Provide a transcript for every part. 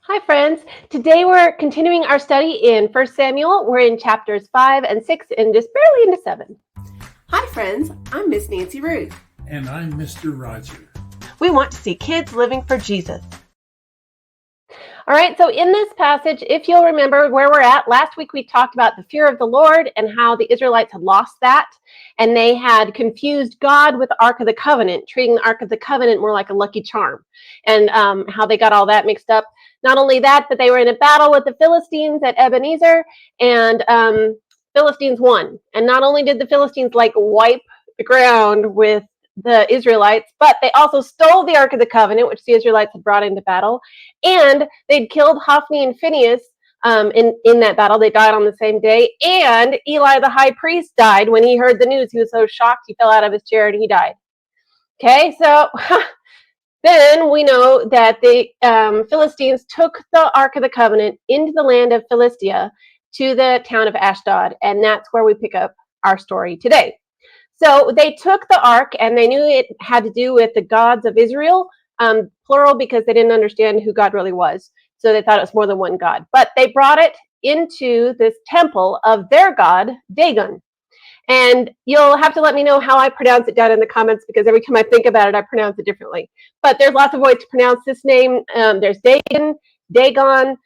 Hi, friends. Today we're continuing our study in 1 Samuel. We're in chapters 5 and 6 and just barely into 7. Hi, friends. I'm Miss Nancy Ruth. And I'm Mr. Roger. We want to see kids living for Jesus. All right, so in this passage, if you'll remember where we're at, last week we talked about the fear of the Lord and how the Israelites had lost that, and they had confused God with the Ark of the Covenant, treating the Ark of the Covenant more like a lucky charm, and how they got all that mixed up. Not only that, but they were in a battle with the Philistines at Ebenezer, and Philistines won. And not only did the Philistines wipe the ground with the Israelites, but they also stole the Ark of the Covenant, which the Israelites had brought into battle, and they'd killed Hophni and Phinehas in that battle. They died on the same day, and Eli the high priest died when he heard the news. He was so shocked he fell out of his chair and he died. Okay, so then we know that the Philistines took the Ark of the Covenant into the land of Philistia to the town of Ashdod, and that's where we pick up our story today. So they took the ark, and they knew it had to do with the gods of Israel, plural, because they didn't understand who God really was. So they thought it was more than one God. But they brought it into this temple of their god, Dagon. And you'll have to let me know how I pronounce it down in the comments, because every time I think about it, I pronounce it differently. But there's lots of ways to pronounce this name. There's Dagon, Dagon,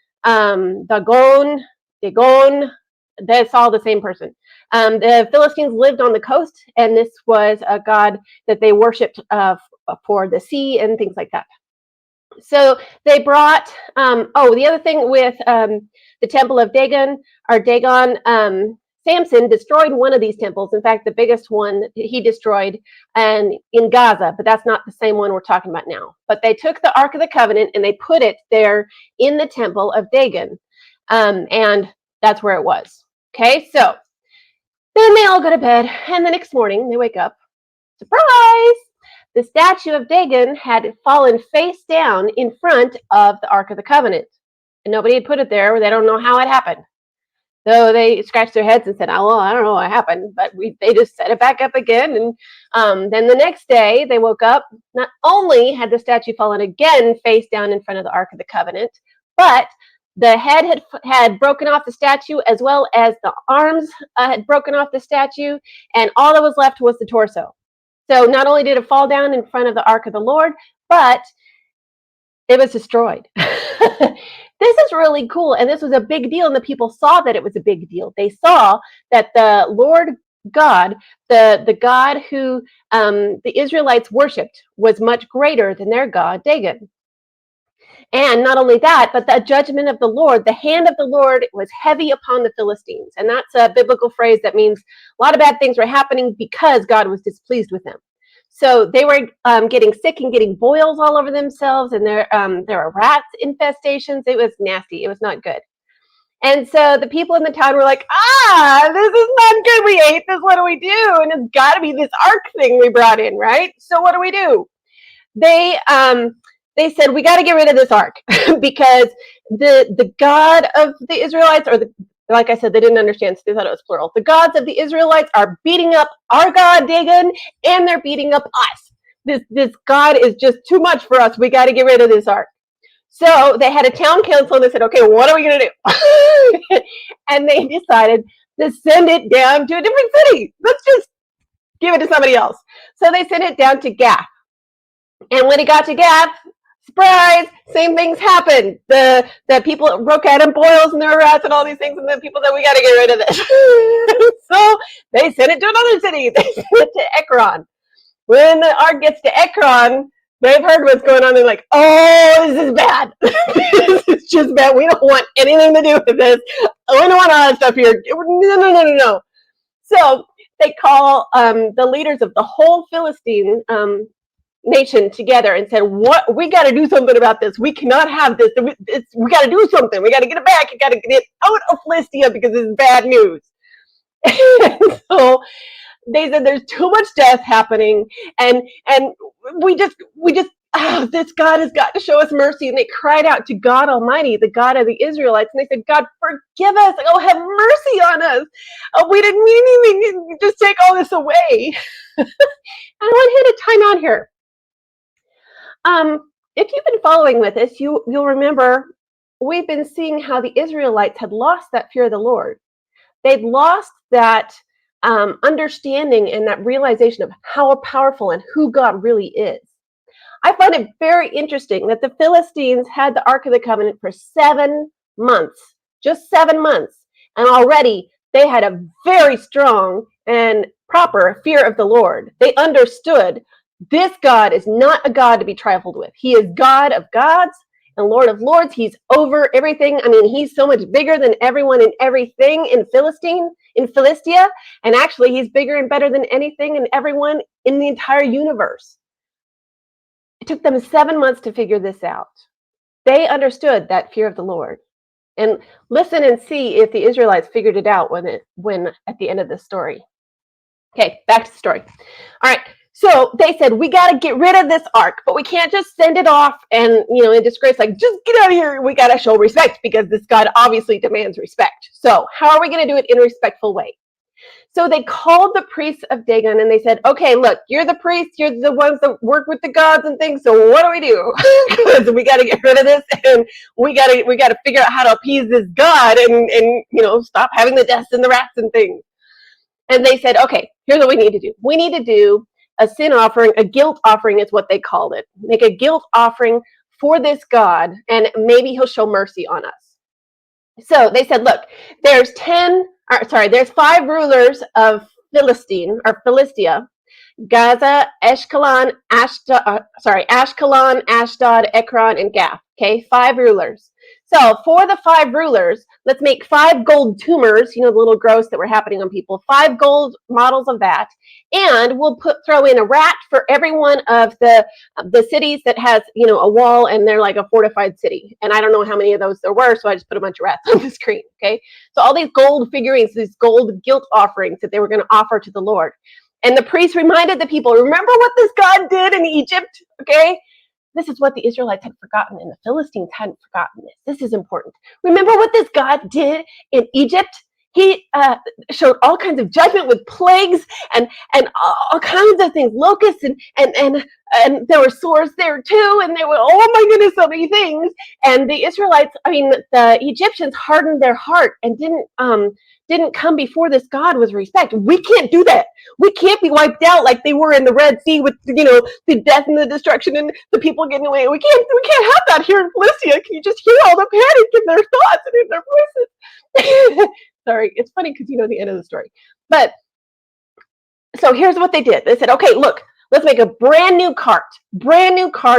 Dagon. That's all the same person. The Philistines lived on the coast, and this was a god that they worshipped for the sea and things like that. So they brought, the other thing with the temple of Dagon, Samson destroyed one of these temples. In fact, the biggest one he destroyed in Gaza, but that's not the same one we're talking about now. But they took the Ark of the Covenant and they put it there in the temple of Dagon, and that's where it was. Okay, so then they all go to bed, and the next morning they wake up. Surprise! The statue of Dagon had fallen face down in front of the Ark of the Covenant, and nobody had put it there. They don't know how it happened. So they scratched their heads and said, "Oh, well, I don't know what happened," but they just set it back up again. And then the next day they woke up. Not only had the statue fallen again face down in front of the Ark of the Covenant, but the head had broken off the statue, as well as the arms had broken off the statue, and all that was left was the torso. So not only did it fall down in front of the Ark of the Lord, but it was destroyed. This is really cool, and this was a big deal, and the people saw that it was a big deal. They saw that the Lord God, the God who the Israelites worshipped, was much greater than their god, Dagon. And not only that, but the judgment of the Lord, the hand of the Lord was heavy upon the Philistines. And that's a biblical phrase that means a lot of bad things were happening because God was displeased with them. So they were getting sick and getting boils all over themselves, and there were rat infestations. It was nasty. It was not good. And so the people in the town were like, this is not good. We ate this. What do we do? And it's got to be this ark thing we brought in, right? So what do? They said, we got to get rid of this ark because the God of the Israelites, like I said, they didn't understand, so they thought it was plural. The gods of the Israelites are beating up our God, Dagon, and they're beating up us. This God is just too much for us. We got to get rid of this ark. So they had a town council, and they said, okay, what are we going to do? And they decided to send it down to a different city. Let's just give it to somebody else. So they sent it down to Gath. And when it got to Gath, surprise, same things happened. The people broke out in boils and there were rats and all these things, and the people said, we got to get rid of this. So they sent it to another city. They sent it to Ekron. When the ark gets to Ekron, they've heard what's going on. They're like, oh, this is bad. This is just bad. We don't want anything to do with this. We don't want all that stuff here. No. So they call the leaders of the whole Philistine nation together and said, "What? We got to do something about this. We cannot have this. We got to do something. We got to get it back. We got to get it out of Philistia because this is bad news." And so they said, "There's too much death happening, and we just this God has got to show us mercy." And they cried out to God Almighty, the God of the Israelites, and they said, "God, forgive us. Oh, have mercy on us. Oh, we didn't mean anything. Just take all this away." And I want to hit a time out here. If you've been following with us, you'll remember we've been seeing how the Israelites had lost that fear of the Lord. They'd lost that understanding and that realization of how powerful and who God really is. I find it very interesting that the Philistines had the Ark of the Covenant for 7 months, just 7 months. And already they had a very strong and proper fear of the Lord. They understood this God is not a God to be trifled with. He is God of gods and Lord of lords. He's over everything. I mean, he's so much bigger than everyone and everything in Philistia. And actually, he's bigger and better than anything and everyone in the entire universe. It took them 7 months to figure this out. They understood that fear of the Lord. And listen and see if the Israelites figured it out when at the end of the story. Okay, back to the story. All right. So they said, we got to get rid of this ark, but we can't just send it off and, in disgrace, like, just get out of here. We got to show respect because this God obviously demands respect. So how are we going to do it in a respectful way? So they called the priests of Dagon and they said, okay, look, you're the priests. You're the ones that work with the gods and things. So what do we do? Because we got to get rid of this and we got to figure out how to appease this God and stop having the deaths and the rats and things. And they said, okay, here's what we need to do. We need to do a sin offering, a guilt offering is what they called it. Make a guilt offering for this God, and maybe he'll show mercy on us. So they said, look, there's 5 rulers of Philistia, Gaza, Ashkelon, Ashdod, Ekron, and Gath. Okay, 5 rulers. So for the 5 rulers, let's make 5 gold tumors, the little growths that were happening on people, 5 gold models of that. And we'll throw in a rat for every one of the cities that has, a wall and they're like a fortified city. And I don't know how many of those there were, so I just put a bunch of rats on the screen, okay? So all these gold figurines, these gold guilt offerings that they were going to offer to the Lord. And the priest reminded the people, remember what this God did in Egypt, okay? This is what the Israelites had forgotten, and the Philistines hadn't forgotten this. This is important. Remember what this God did in Egypt? He showed all kinds of judgment with plagues and all kinds of things, locusts and there were sores there too, and there were, oh my goodness, so many things. And the the Egyptians hardened their heart and didn't come before this God with respect. We can't do that. We can't be wiped out like they were in the Red Sea with the death and the destruction and the people getting away. We can't have that here in Philistia. Can you just hear all the panic in their thoughts and in their voices? Sorry, it's funny because the end of the story. But so here's what they did. They said, okay, look, let's make a brand new cart,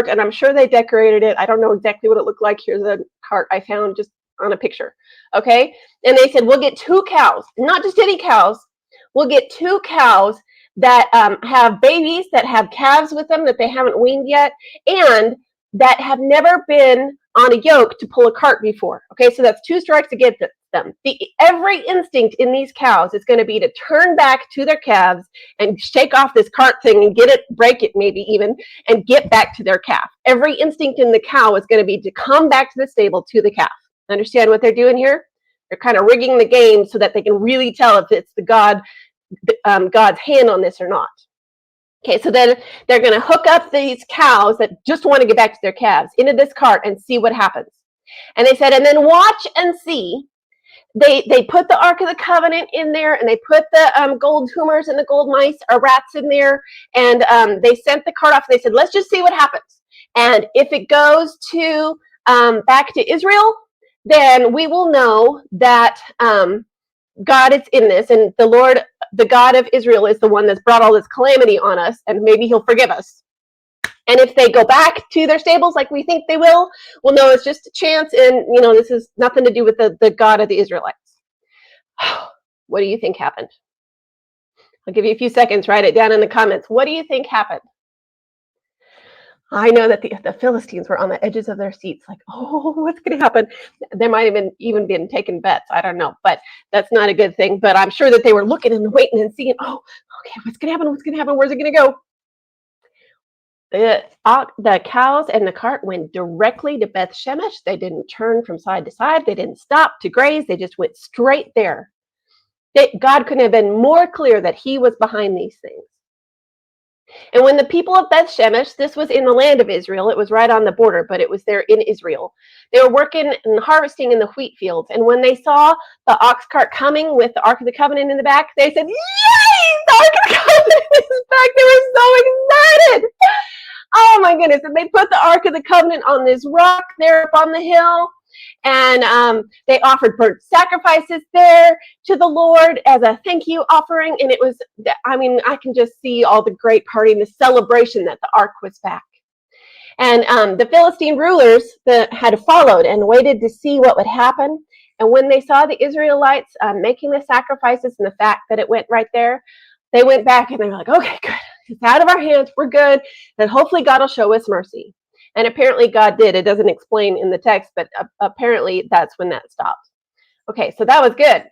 and I'm sure they decorated it. I don't know exactly what it looked like. Here's a cart I found just on a picture. Okay. And they said, we'll get 2 cows, not just any cows. We'll get 2 cows that have babies, that have calves with them that they haven't weaned yet, and that have never been on a yoke to pull a cart before. Okay. So that's 2 strikes against them. Every instinct in these cows is going to be to turn back to their calves and shake off this cart thing and break it maybe even, and get back to their calf. Every instinct in the cow is going to be to come back to the stable to the calf. Understand what they're doing here? They're kind of rigging the game so that they can really tell if it's the God's hand on this or not. Okay, so then they're going to hook up these cows that just want to get back to their calves into this cart and see what happens. And they said, and then watch and see. They put the Ark of the Covenant in there, and they put the gold tumors and the gold mice or rats in there, and they sent the cart off. And they said, let's just see what happens. And if it goes to back to Israel, then we will know that God is in this, and the Lord, the God of Israel, is the one that's brought all this calamity on us, and maybe he'll forgive us. And if they go back to their stables like we think they will, we'll know it's just a chance, and this is nothing to do with the God of the Israelites. What do you think happened? I'll give you a few seconds, write it down in the comments. What do you think happened? I know that the Philistines were on the edges of their seats, like, oh, what's going to happen? There might have even been taking bets. I don't know, but that's not a good thing. But I'm sure that they were looking and waiting and seeing, oh, okay, what's going to happen? What's going to happen? Where's it going to go? The cows and the cart went directly to Beth Shemesh. They didn't turn from side to side. They didn't stop to graze. They just went straight there. God couldn't have been more clear that he was behind these things. And when the people of Beth Shemesh, this was in the land of Israel, it was right on the border, but it was there in Israel. They were working and harvesting in the wheat fields. And when they saw the ox cart coming with the Ark of the Covenant in the back, they said, "Yay! The Ark of the Covenant is back!" They were so excited. Oh my goodness. And they put the Ark of the Covenant on this rock there up on the hill. And they offered burnt sacrifices there to the Lord as a thank you offering. And it was, I mean, I can just see all the great party and the celebration that the ark was back. And the Philistine rulers had followed and waited to see what would happen. And when they saw the Israelites making the sacrifices and the fact that it went right there, they went back and they were like, okay, good. It's out of our hands. We're good. And hopefully God will show us mercy. And apparently God did. It doesn't explain in the text, but apparently that's when that stopped. Okay, so that was good.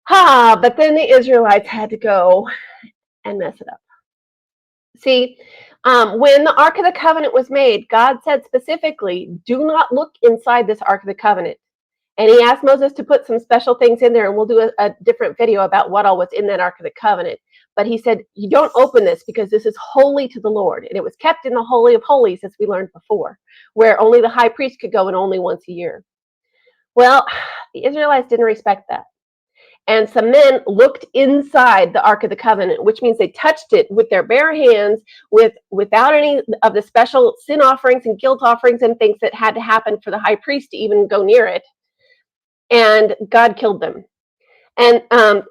But then the Israelites had to go and mess it up. See, when the Ark of the Covenant was made, God said specifically, do not look inside this Ark of the Covenant. And he asked Moses to put some special things in there, and we'll do a different video about what all was in that Ark of the Covenant. But he said, you don't open this because this is holy to the Lord. And it was kept in the Holy of Holies, as we learned before, where only the high priest could go and only once a year. Well, the Israelites didn't respect that. And some men looked inside the Ark of the Covenant, which means they touched it with their bare hands, without any of the special sin offerings and guilt offerings and things that had to happen for the high priest to even go near it. And God killed them. And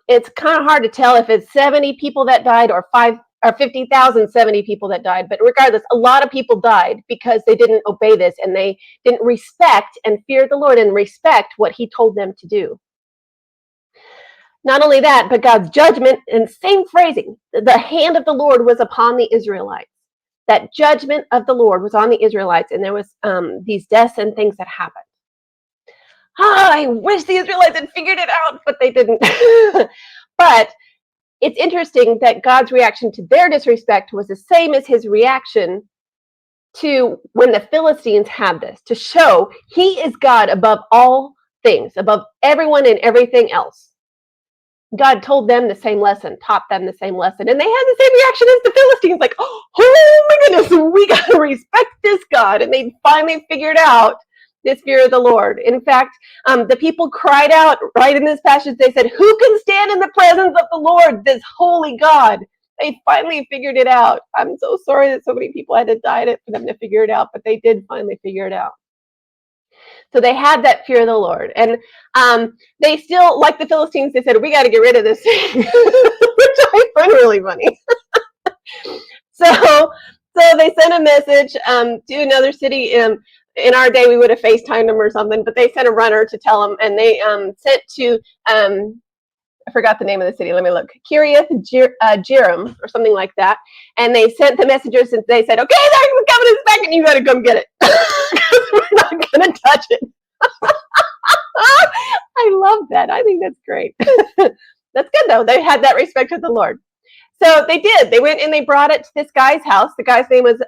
it's kind of hard to tell if it's 70 people that died or 50,000 70 people that died. But regardless, a lot of people died because they didn't obey this and they didn't respect and fear the Lord and respect what he told them to do. Not only that, but God's judgment, and same phrasing, the hand of the Lord was upon the Israelites. That judgment of the Lord was on the Israelites, and there was these deaths and things that happened. I wish the Israelites had figured it out, but they didn't. But it's interesting that God's reaction to their disrespect was the same as his reaction to when the Philistines had this, to show he is God above all things, above everyone and everything else. God told them the same lesson, taught them the same lesson, and they had the same reaction as the Philistines, like, oh my goodness, we got to respect this God. And they finally figured out this fear of the Lord. In fact, the people cried out right in this passage. They said, who can stand in the presence of the Lord, this holy God? They finally figured it out. I'm so sorry that so many people had to die for them to figure it out, but they did finally figure it out. So they had that fear of the Lord. And they still, like the Philistines, they said, we got to get rid of this thing, which I find really funny. So they sent a message to another city. In our day, we would have FaceTimed them or something, but they sent a runner to tell them, and they sent to, I forgot the name of the city, let me look, Kiriath Jearim, or something like that, and they sent the messengers, and they said, okay, the Ark of the Covenant is back, and you got to come get it, because we're not going to touch it. I love that. I think that's great. That's good, though. They had that respect of the Lord. So they did. They went and they brought it to this guy's house. The guy's name was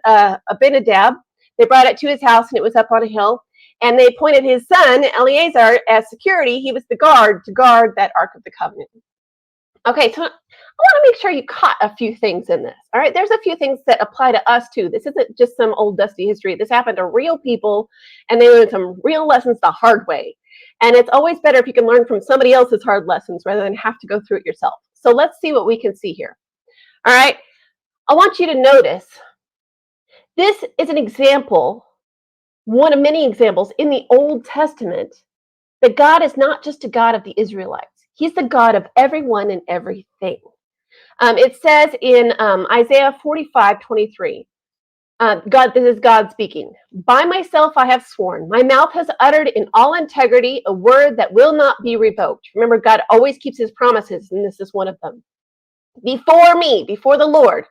Abinadab. They brought it to his house, and it was up on a hill. And they appointed his son, Eleazar, as security. He was the guard to guard that Ark of the Covenant. Okay, so I want to make sure you caught a few things in this. All right, there's a few things that apply to us, too. This isn't just some old, dusty history. This happened to real people, and they learned some real lessons the hard way. And it's always better if you can learn from somebody else's hard lessons rather than have to go through it yourself. So let's see what we can see here. All right, I want you to notice this is an example, one of many examples in the Old Testament, that God is not just a God of the Israelites. He's the God of everyone and everything. It says in Isaiah 45:23, this is God speaking. By myself I have sworn, my mouth has uttered in all integrity a word that will not be revoked. Remember, God always keeps his promises, and this is one of them. Before me, before the Lord,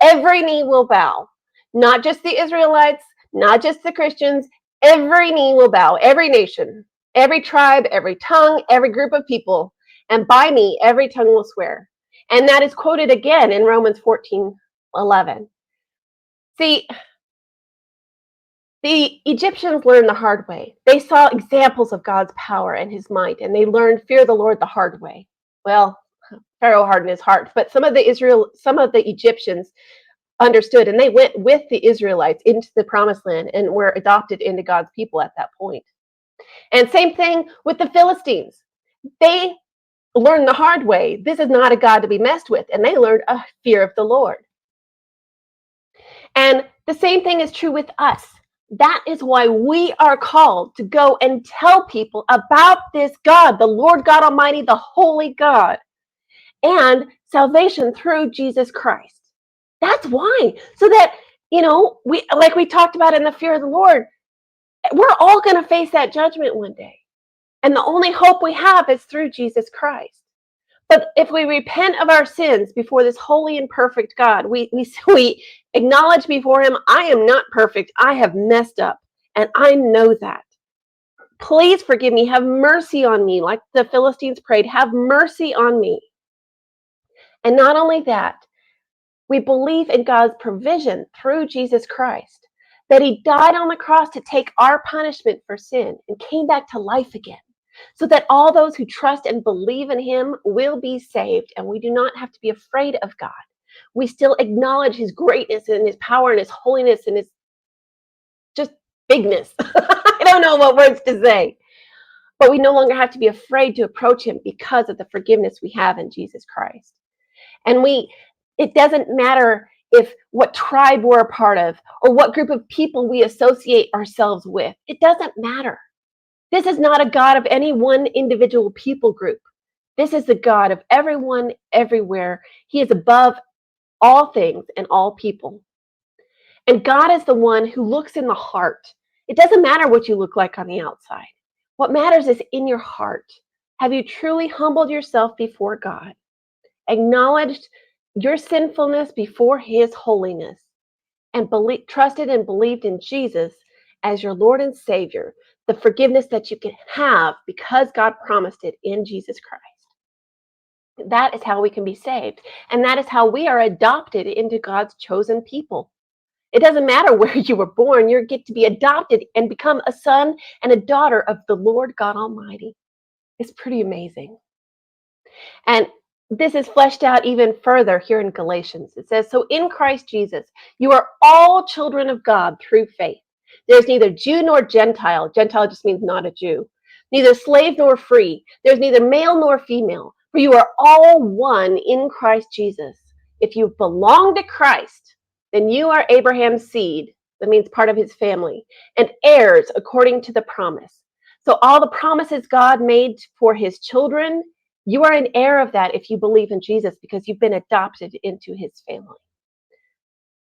every knee will bow. Not just the Israelites, not just the Christians, every knee will bow, every nation, every tribe, every tongue, every group of people, and by me every tongue will swear. And that is quoted again in Romans 14:11. See, the Egyptians learned the hard way. They saw examples of God's power and his might, and they learned fear the Lord the hard way. Well, Pharaoh hardened his heart, but some of the Egyptians understood, and they went with the Israelites into the promised land and were adopted into God's people at that point. And same thing with the Philistines. They learned the hard way. This is not a God to be messed with, and they learned a fear of the Lord. And the same thing is true with us. That is why we are called to go and tell people about this God, the Lord God Almighty, the Holy God, and salvation through Jesus Christ. That's why. So that, we, like we talked about in the fear of the Lord, we're all going to face that judgment one day. And the only hope we have is through Jesus Christ. But if we repent of our sins before this holy and perfect God, we acknowledge before him, I am not perfect. I have messed up. And I know that. Please forgive me. Have mercy on me. Like the Philistines prayed, have mercy on me. And not only that, we believe in God's provision through Jesus Christ, that he died on the cross to take our punishment for sin and came back to life again, so that all those who trust and believe in him will be saved, and we do not have to be afraid of God. We still acknowledge his greatness and his power and his holiness and his just bigness. I don't know what words to say. But we no longer have to be afraid to approach him because of the forgiveness we have in Jesus Christ. And it doesn't matter if what tribe we're a part of or what group of people we associate ourselves with. It doesn't matter. This is not a God of any one individual people group. This is the God of everyone, everywhere. He is above all things and all people. And God is the one who looks in the heart. It doesn't matter what you look like on the outside. What matters is in your heart. Have you truly humbled yourself before God? Acknowledged your sinfulness before his holiness, and trusted and believed in Jesus as your Lord and Savior, the forgiveness that you can have because God promised it in Jesus Christ. That is how we can be saved, and that is how we are adopted into God's chosen people. It doesn't matter where you were born, you get to be adopted and become a son and a daughter of the Lord God Almighty. It's pretty amazing. And this is fleshed out even further here in Galatians. It says, so in Christ Jesus, you are all children of God through faith. There's neither Jew nor Gentile. Gentile just means not a Jew. Neither slave nor free. There's neither male nor female. For you are all one in Christ Jesus. If you belong to Christ, then you are Abraham's seed. That means part of his family. And heirs according to the promise. So all the promises God made for his children, you are an heir of that if you believe in Jesus because you've been adopted into his family.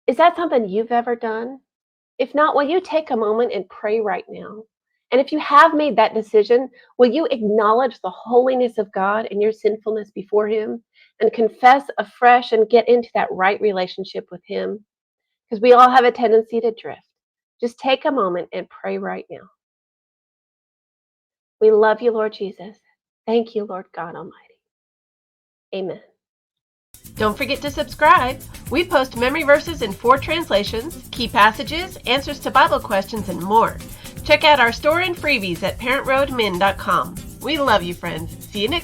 Is that something you've ever done? If not, will you take a moment and pray right now? And if you have made that decision, will you acknowledge the holiness of God and your sinfulness before him and confess afresh and get into that right relationship with him? Because we all have a tendency to drift. Just take a moment and pray right now. We love you, Lord Jesus. Thank you, Lord God Almighty. Amen. Don't forget to subscribe. We post memory verses in 4 translations, key passages, answers to Bible questions, and more. Check out our store and freebies at parentroadmin.com. We love you, friends. See you next time.